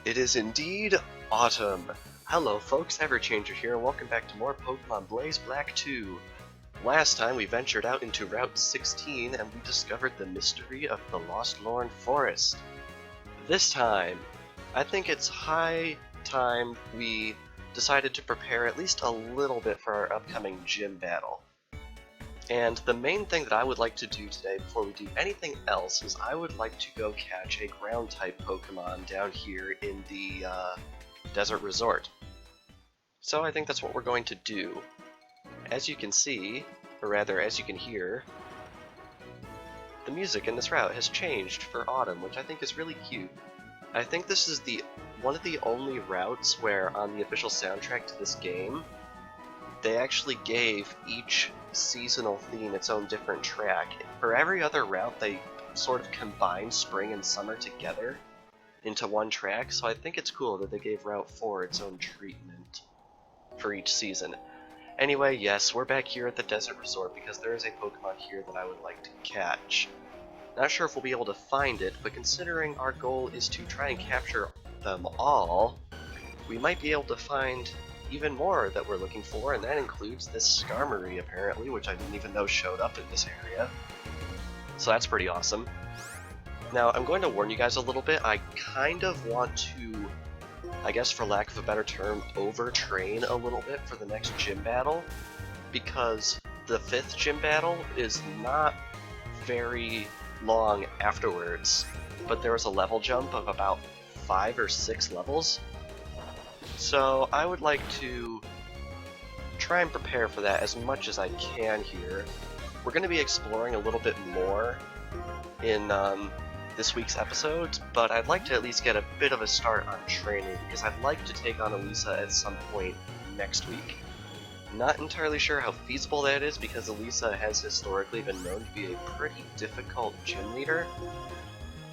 It is indeed autumn. Hello folks, Everchanger here, and welcome back to more Pokemon Blaze Black 2. Last time we ventured out into Route 16 and we discovered the mystery of the Lost Lorn Forest. This time, I think it's high time we decided to prepare at least a little bit for our upcoming gym battle. And the main thing that I would like to do today before we do anything else is I would like to go catch a ground-type Pokemon down here in the Desert Resort. So I think that's what we're going to do. As you can see, or rather as you can hear, the music in this route has changed for autumn, which I think is really cute. I think this is one of the only routes where on the official soundtrack to this game, they actually gave each seasonal theme its own different track. For every other route, they sort of combined spring and summer together into one track, so I think it's cool that they gave Route 4 its own treatment for each season. Anyway, yes, we're back here at the Desert Resort because there is a Pokemon here that I would like to catch. Not sure if we'll be able to find it, but considering our goal is to try and capture them all, we might be able to find even more that we're looking for, and that includes this Skarmory apparently, which I didn't even know showed up in this area. So that's pretty awesome. Now, I'm going to warn you guys a little bit. I kind of want to, I guess for lack of a better term, overtrain a little bit for the next gym battle, because the 5th gym battle is not very long afterwards, but there was a level jump of about 5 or 6 levels. So I would like to try and prepare for that as much as I can here. We're going to be exploring a little bit more in this week's episodes, but I'd like to at least get a bit of a start on training, because I'd like to take on Elisa at some point next week. Not entirely sure how feasible that is, because Elisa has historically been known to be a pretty difficult gym leader.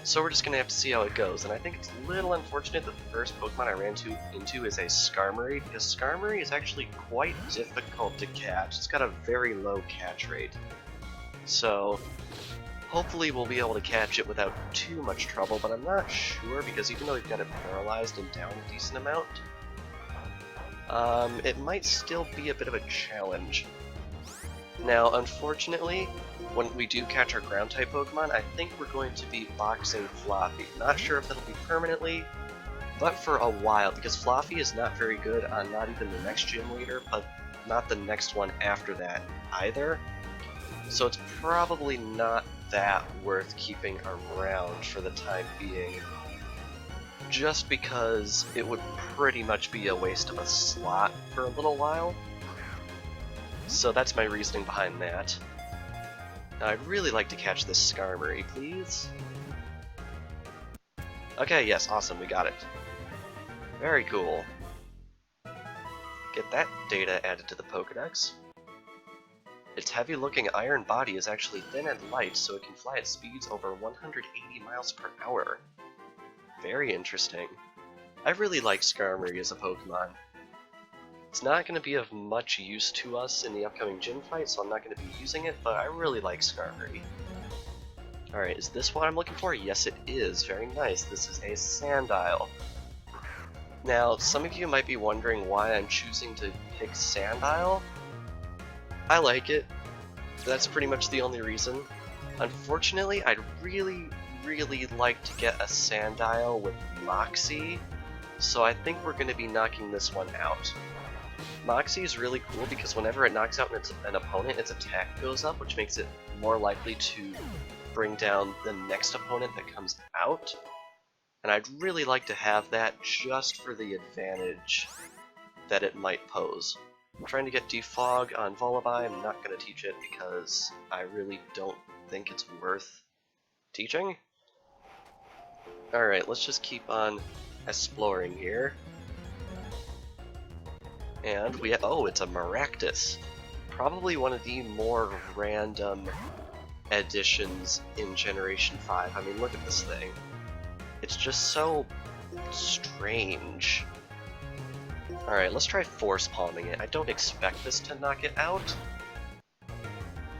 So we're just going to have to see how it goes, and I think it's a little unfortunate that the first Pokemon I ran into is a Skarmory, because Skarmory is actually quite difficult to catch. It's got a very low catch rate. So hopefully we'll be able to catch it without too much trouble, but I'm not sure, because even though we've got it paralyzed and down a decent amount, it might still be a bit of a challenge. Now, unfortunately, when we do catch our ground-type Pokemon, I think we're going to be boxing Fluffy. Not sure if that'll be permanently, but for a while, because Fluffy is not very good on not even the next gym leader, but not the next one after that either. So it's probably not that worth keeping around for the time being, just because it would pretty much be a waste of a slot for a little while. So that's my reasoning behind that. Now, I'd really like to catch this Skarmory, please. Okay, yes, awesome, we got it. Very cool. Get that data added to the Pokedex. Its heavy-looking iron body is actually thin and light, so it can fly at speeds over 180 miles per hour. Very interesting. I really like Skarmory as a Pokemon. It's not going to be of much use to us in the upcoming gym fight, so I'm not going to be using it, but I really like Skarmory. Alright, is this what I'm looking for? Yes, it is. Very nice. This is a Sandile. Now, some of you might be wondering why I'm choosing to pick Sandile. I like it. That's pretty much the only reason. Unfortunately, I'd really like to get a Sandile with Moxie, so I think we're going to be knocking this one out. Moxie is really cool because whenever it knocks out an opponent, its attack goes up, which makes it more likely to bring down the next opponent that comes out. And I'd really like to have that just for the advantage that it might pose. I'm trying to get Defog on Volibye. I'm not going to teach it because I really don't think it's worth teaching. Alright, let's just keep on exploring here. And we have, oh, it's a Maractus. Probably one of the more random additions in Generation 5. I mean, look at this thing. It's just so strange. Alright, let's try Force Palming it. I don't expect this to knock it out.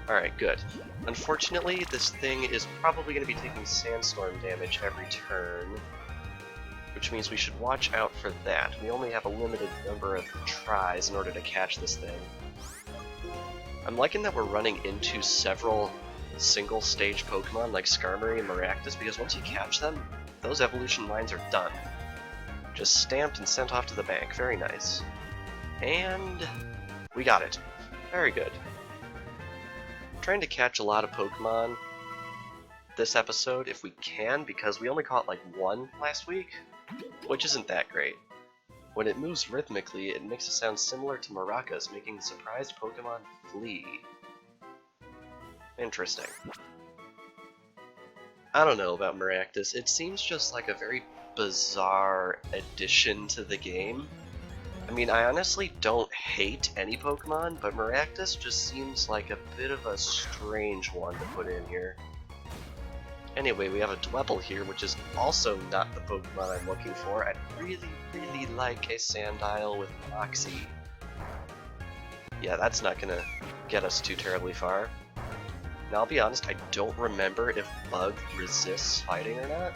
Alright, good. Unfortunately, this thing is probably going to be taking Sandstorm damage every turn. which means we should watch out for that. We only have a limited number of tries in order to catch this thing. I'm liking that we're running into several single stage Pokemon like Skarmory and Maractus, because once you catch them, those evolution lines are done. Just stamped and sent off to the bank. Very nice. And we got it. Very good. I'm trying to catch a lot of Pokemon this episode if we can, because we only caught like one last week, which isn't that great. When it moves rhythmically, it makes it sound similar to maracas, making surprised Pokemon flee. Interesting. I don't know about Maractus. It seems just like a very bizarre addition to the game. I mean, I honestly don't hate any Pokemon, but Maractus just seems like a bit of a strange one to put in here. Anyway, we have a Dwebble here, which is also not the Pokemon I'm looking for. I'd really, really like a Sandile with Moxie. Yeah, that's not gonna get us too terribly far. Now, I'll be honest, I don't remember if Bug resists fighting or not.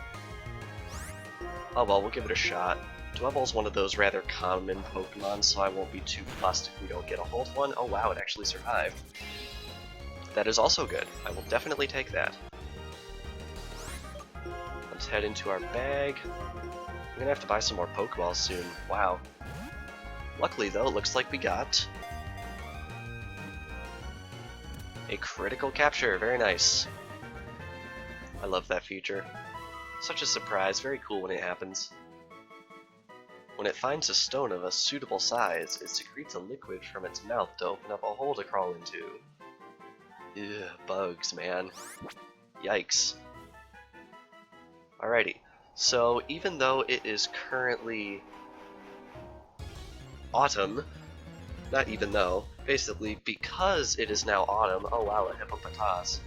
Oh well, we'll give it a shot. Dwebble's one of those rather common Pokemon, so I won't be too fussed if we don't get a hold of one. Oh wow, it actually survived. That is also good. I will definitely take that. Let's head into our bag. I'm gonna have to buy some more Pokeballs soon. Wow. Luckily though, it looks like we got a critical capture. Very nice. I love that feature. Such a surprise. Very cool when it happens. When it finds a stone of a suitable size, it secretes a liquid from its mouth to open up a hole to crawl into. Ugh, bugs, man. Yikes. Alrighty, so even though it is currently autumn, not even though, basically because it is now autumn, oh wow, a Hippopotas,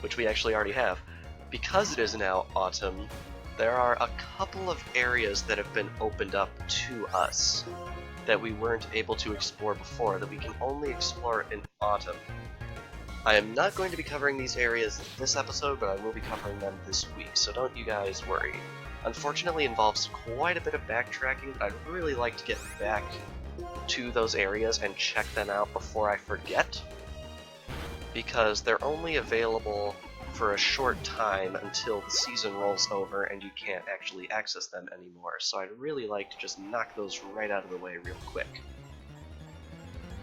which we actually already have. Because it is now autumn, there are a couple of areas that have been opened up to us that we weren't able to explore before, that we can only explore in autumn. I am not going to be covering these areas this episode, but I will be covering them this week, so don't you guys worry. Unfortunately, it involves quite a bit of backtracking, but I'd really like to get back to those areas and check them out before I forget, because they're only available for a short time until the season rolls over and you can't actually access them anymore, so I'd really like to just knock those right out of the way real quick.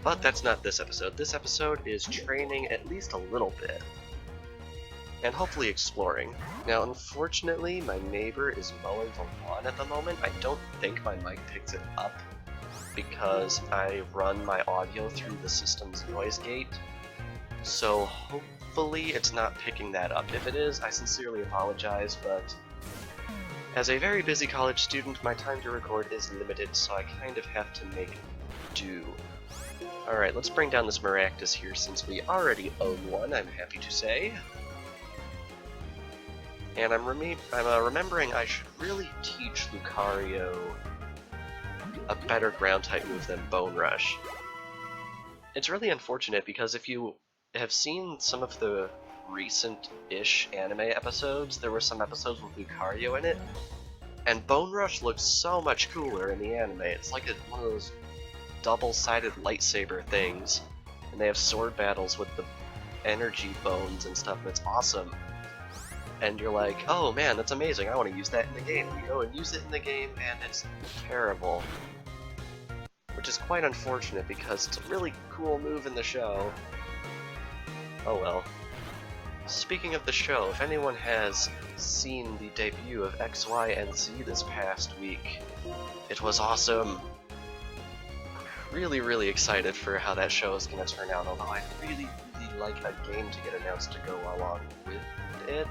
But that's not this episode. This episode is training at least a little bit, and hopefully exploring. Now, unfortunately, my neighbor is mowing the lawn at the moment. I don't think my mic picks it up, because I run my audio through the system's noise gate, so hopefully it's not picking that up. If it is, I sincerely apologize, but as a very busy college student, my time to record is limited, so I kind of have to make do. Alright, let's bring down this Maractus here since we already own one, I'm happy to say. And I'm remembering I should really teach Lucario a better ground-type move than Bone Rush. It's really unfortunate because if you have seen some of the recent-ish anime episodes, there were some episodes with Lucario in it, and Bone Rush looks so much cooler in the anime. It's like one of those double-sided lightsaber things, and they have sword battles with the energy bones and stuff, and it's awesome. And you're like, oh man, that's amazing, I want to use that in the game. You go and use it in the game, and it's terrible. Which is quite unfortunate, because it's a really cool move in the show. Oh well. Speaking of the show, if anyone has seen the debut of X, Y, and Z this past week, it was awesome. Really, really excited for how that show is going to turn out, although I'd really, really like a game to get announced to go along with it.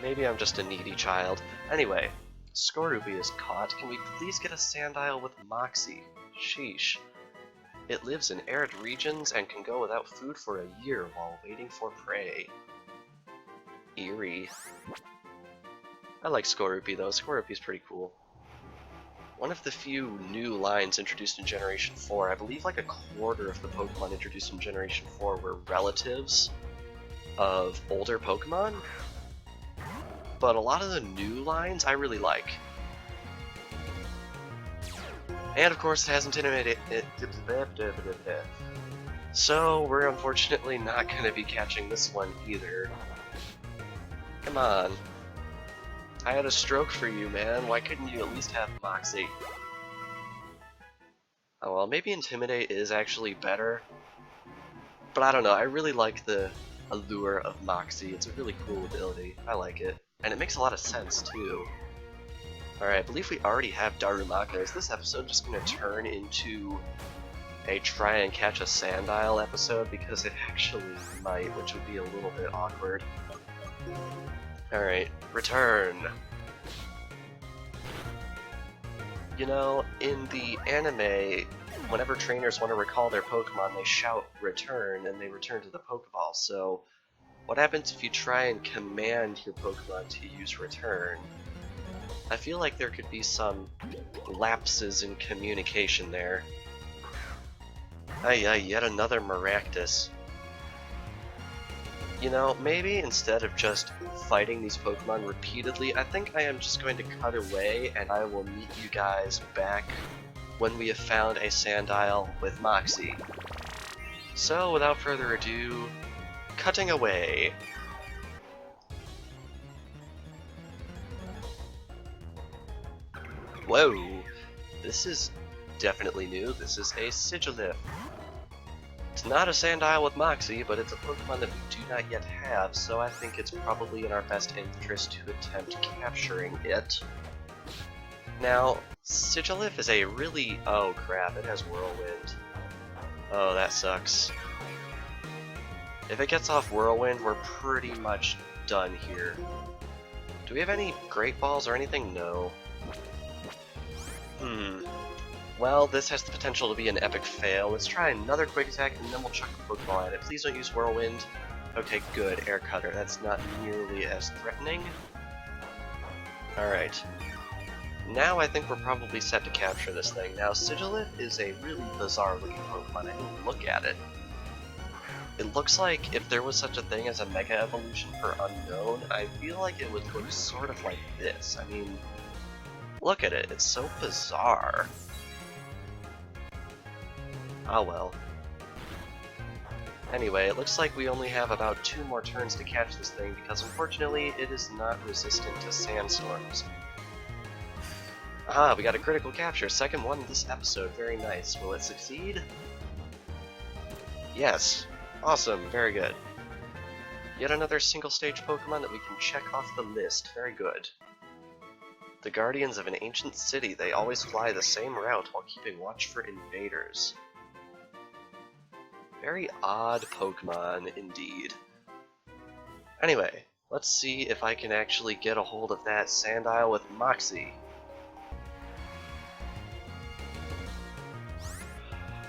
Maybe I'm just a needy child. Anyway, Skorupi is caught. Can we please get a Sandile with Moxie? Sheesh. It lives in arid regions and can go without food for a year while waiting for prey. Eerie. I like Skorupi though. Skorupi's pretty cool. One of the few new lines introduced in Generation 4, I believe like a quarter of the Pokemon introduced in Generation 4 were relatives of older Pokemon. but a lot of the new lines I really like. And of course it has intimidated it. So we're unfortunately not going to be catching this one either. Come on. I had a stroke for you, man. Why couldn't you at least have Moxie? Oh well, maybe Intimidate is actually better. But I don't know, I really like the allure of Moxie. It's a really cool ability. I like it. And it makes a lot of sense, too. Alright, I believe we already have Darumaka. Is this episode just going to turn into a try and catch a Sandile episode? Because it actually might, which would be a little bit awkward. Alright, return. You know, in the anime, whenever trainers want to recall their Pokemon, they shout return, and they return to the Pokeball. So, what happens if you try and command your Pokemon to use return? I feel like there could be some lapses in communication there. Yet another Maractus. You know, maybe instead of just fighting these Pokemon repeatedly, I think I am just going to cut away and I will meet you guys back when we have found a Sandile with Moxie. So, without further ado, cutting away. Whoa! This is definitely new. This is a Sigilif. It's not a Sandile with Moxie, but it's a Pokemon that we do not yet have, so I think it's probably in our best interest to attempt capturing it. Now, Sigilif is a really... oh crap, it has Whirlwind. Oh, that sucks. If it gets off Whirlwind, we're pretty much done here. Do we have any Great Balls or anything? No. Well, this has the potential to be an epic fail. Let's try another quick attack and then we'll chuck a Pokeball at it. Please don't use Whirlwind. Okay, good. Air Cutter. That's not nearly as threatening. Alright. Now I think we're probably set to capture this thing. Now, Sigilif is a really bizarre looking Pokemon. I didn't look at it. It looks like if there was such a thing as a Mega Evolution for Unknown, I feel like it would look sort of like this. I mean, look at it. It's so bizarre. Ah well. Anyway, it looks like we only have about 2 more turns to catch this thing because unfortunately it is not resistant to sandstorms. Aha, we got a critical capture, second one this episode, very nice. Will it succeed? Yes. Awesome, very good. Yet another single stage Pokemon that we can check off the list, very good. The guardians of an ancient city, they always fly the same route while keeping watch for invaders. Very odd Pokemon, indeed. Anyway, let's see if I can actually get a hold of that Sandile with Moxie.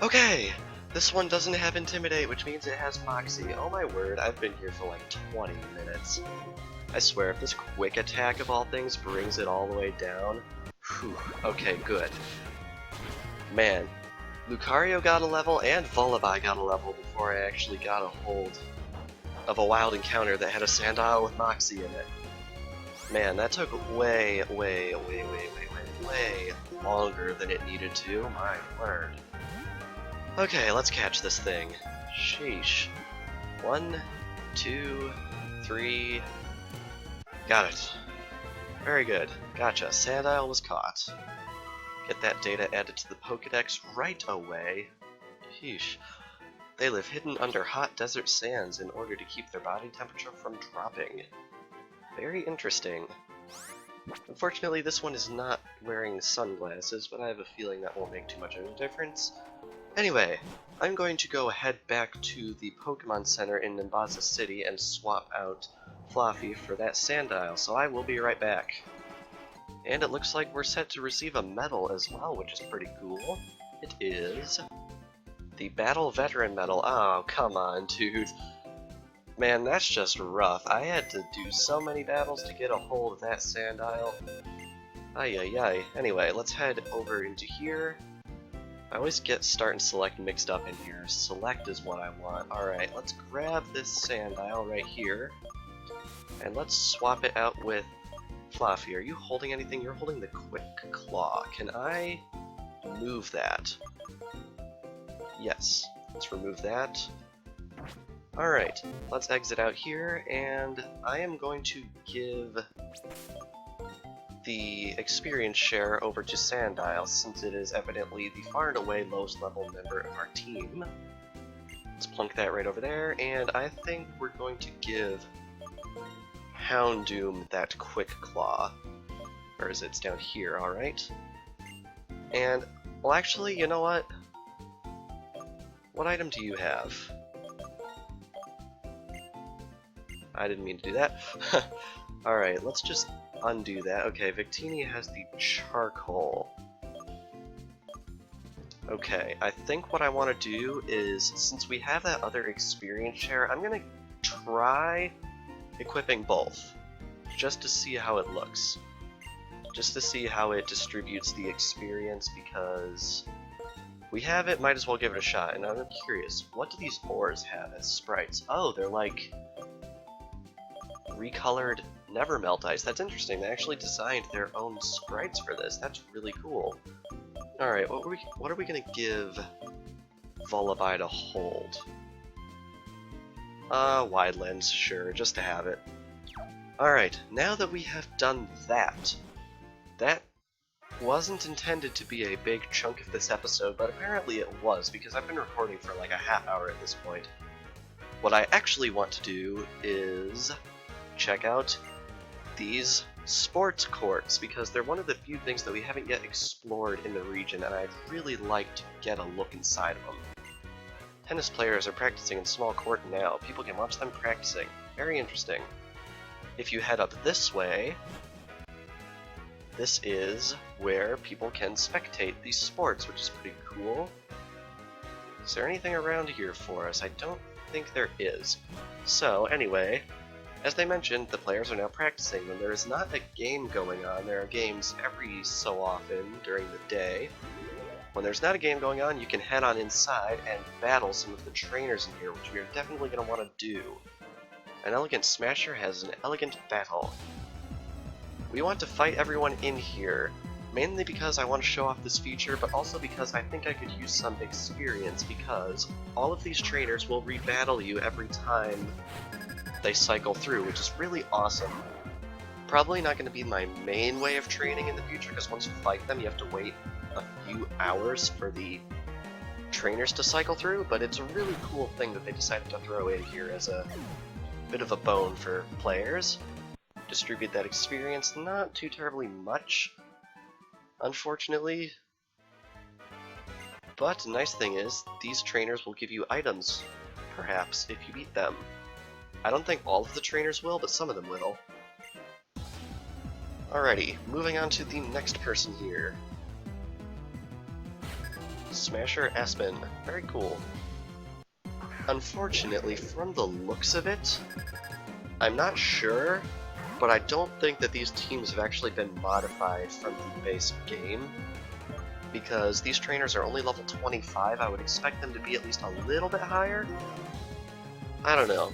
Okay, this one doesn't have Intimidate, which means it has Moxie. Oh my word, I've been here for like 20 minutes. I swear, if this quick attack of all things brings it all the way down... Whew, okay, good. Man. Lucario got a level and Vullaby got a level before I actually got a hold of a wild encounter that had a Sandile with Moxie in it. Man, that took way longer than it needed to, my word. Okay, let's catch this thing. Sheesh. 1, 2, 3... Got it. Very good. Gotcha. Sandile was caught. Get that data added to the Pokedex right away. Sheesh. They live hidden under hot desert sands in order to keep their body temperature from dropping. Very interesting. Unfortunately, this one is not wearing sunglasses, but I have a feeling that won't make too much of a difference. Anyway, I'm going to go head back to the Pokemon Center in Nimbasa City and swap out Fluffy for that Sandile, so I will be right back. And it looks like we're set to receive a medal as well, which is pretty cool. It is the Battle Veteran Medal. Oh, come on, dude. Man, that's just rough. I had to do so many battles to get a hold of that Sandile. Ay. Anyway, let's head over into here. I always get Start and Select mixed up in here. Select is what I want. Alright, let's grab this Sandile right here. And let's swap it out with Fluffy, are you holding anything? You're holding the Quick Claw. Can I move that? Yes. Let's remove that. Alright, let's exit out here, and I am going to give the experience share over to Sandile, since it is evidently the far and away lowest level member of our team. Let's plunk that right over there, and I think we're going to give Houndoom that Quick Claw. Or is it? It's down here, alright. And, well actually, you know what? What item do you have? I didn't mean to do that. Alright, let's just undo that. Okay, Victini has the charcoal. Okay, I think what I want to do is, since we have that other experience share, I'm going to try equipping both, just to see how it looks. Just to see how it distributes the experience, because we have it, might as well give it a shot. And I'm curious, what do these ores have as sprites? Oh, they're like recolored Nevermelt ice. That's interesting. They actually designed their own sprites for this. That's really cool. Alright, what are we gonna give Vullaby to hold? Wide lens, sure, just to have it. Alright, now that we have done that, that wasn't intended to be a big chunk of this episode, but apparently it was, because I've been recording for like a half hour at this point. What I actually want to do is check out these sports courts, because they're one of the few things that we haven't yet explored in the region, and I'd really like to get a look inside of them. Tennis players are practicing in small court now. People can watch them practicing. Very interesting. If you head up this way, this is where people can spectate these sports, which is pretty cool. Is there anything around here for us? I don't think there is. So, anyway, as they mentioned, the players are now practicing. When there is not a game going on, there are games every so often during the day. When there's not a game going on, you can head on inside and battle some of the trainers in here, which we are definitely going to want to do. An elegant smasher has an elegant battle. We want to fight everyone in here, mainly because I want to show off this feature, but also because I think I could use some experience, because all of these trainers will rebattle you every time they cycle through, which is really awesome. Probably not going to be my main way of training in the future, because once you fight them, you have to wait a few hours for the trainers to cycle through, but it's a really cool thing that they decided to throw in here as a bit of a bone for players. Distribute that experience, not too terribly much, unfortunately. But the nice thing is, these trainers will give you items, perhaps, if you beat them. I don't think all of the trainers will, but some of them will. Alrighty, moving on to the next person here. Smasher Aspen. Very cool. Unfortunately, from the looks of it, I'm not sure, but I don't think that these teams have actually been modified from the base game, because these trainers are only level 25. I would expect them to be at least a little bit higher. I don't know.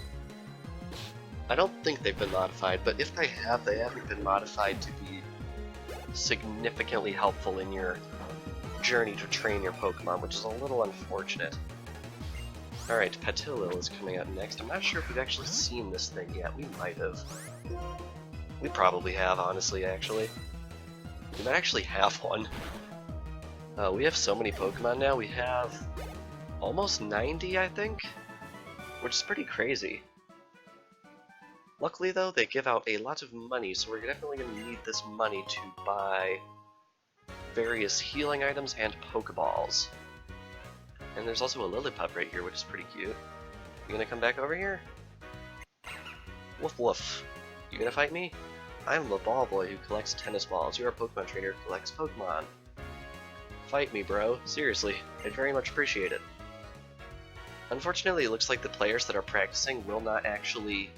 I don't think they've been modified, but if they have, they haven't been modified to be significantly helpful in your journey to train your Pokemon, which is a little unfortunate. Alright, Petilil is coming out next. I'm not sure if we've actually seen this thing yet. We might have. We probably have, honestly, actually. We might actually have one. We have so many Pokemon now. We have almost 90, I think? Which is pretty crazy. Luckily, though, they give out a lot of money, so we're definitely going to need this money to buy various healing items and Pokeballs. And there's also a Lillipup right here, which is pretty cute. You gonna come back over here? Woof woof. You gonna fight me? I'm the ball boy who collects tennis balls. You're a Pokemon trainer who collects Pokemon. Fight me, bro. Seriously, I'd very much appreciate it. Unfortunately, it looks like the players that are practicing will not actually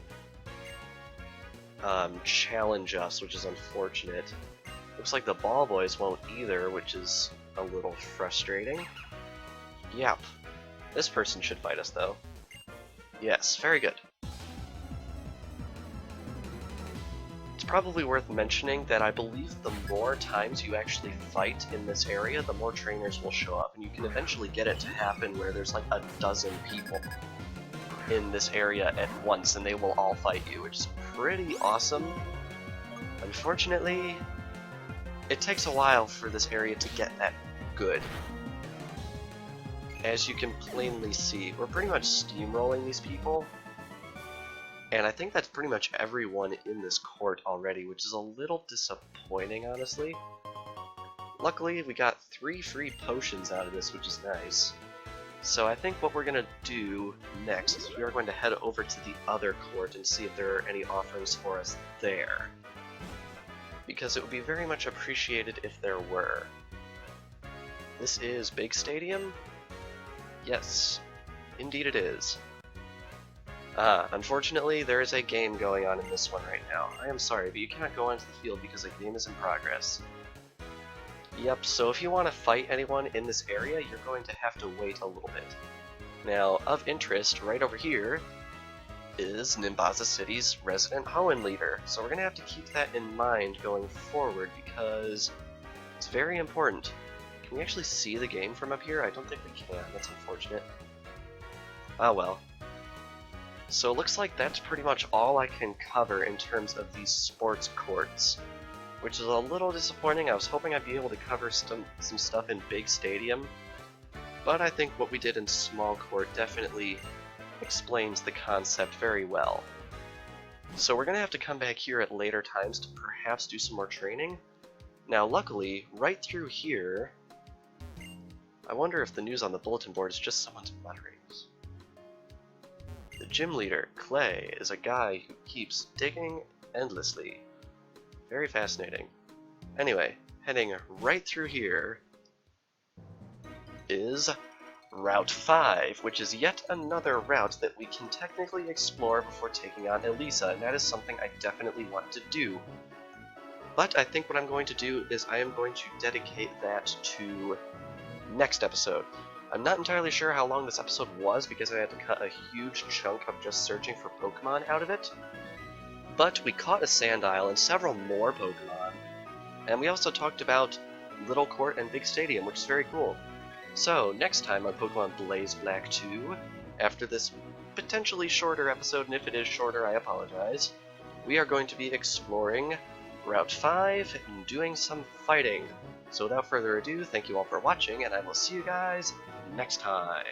challenge us, which is unfortunate. Looks like the ball boys won't either, which is a little frustrating. Yep. This person should fight us, though. Yes, very good. It's probably worth mentioning that I believe the more times you actually fight in this area, the more trainers will show up, and you can eventually get it to happen where there's like a dozen people in this area at once, and they will all fight you, which is pretty awesome. Unfortunately, it takes a while for this area to get that good. As you can plainly see, we're pretty much steamrolling these people. And I think that's pretty much everyone in this court already, which is a little disappointing, honestly. Luckily, we got 3 free potions out of this, which is nice. So I think what we're going to do next is we are going to head over to the other court and see if there are any offerings for us there. Because it would be very much appreciated if there were. This is Big Stadium? Yes, indeed it is. Unfortunately, there is a game going on in this one right now. I am sorry, but you cannot go onto the field because a game is in progress. Yep, so if you want to fight anyone in this area, you're going to have to wait a little bit. Now, of interest, right over here, is Nimbasa City's resident Hoenn leader. So we're going to have to keep that in mind going forward because it's very important. Can we actually see the game from up here? I don't think we can. That's unfortunate. Ah well. So it looks like that's pretty much all I can cover in terms of these sports courts, which is a little disappointing. I was hoping I'd be able to cover some stuff in Big Stadium, but I think what we did in Small Court definitely explains the concept very well. So we're going to have to come back here at later times to perhaps do some more training. Now luckily, right through here, I wonder if the news on the bulletin board is just someone's mutterings. The gym leader, Clay, is a guy who keeps digging endlessly. Very fascinating. Anyway, heading right through here is Route 5, which is yet another route that we can technically explore before taking on Elisa, and that is something I definitely want to do. But I think what I'm going to do is I am going to dedicate that to next episode. I'm not entirely sure how long this episode was because I had to cut a huge chunk of just searching for Pokemon out of it. But we caught a Sandile and several more Pokemon, and we also talked about Little Court and Big Stadium, which is very cool. So, next time on Pokemon Blaze Black 2, after this potentially shorter episode, and if it is shorter, I apologize, we are going to be exploring Route 5 and doing some fighting. So without further ado, thank you all for watching, and I will see you guys next time.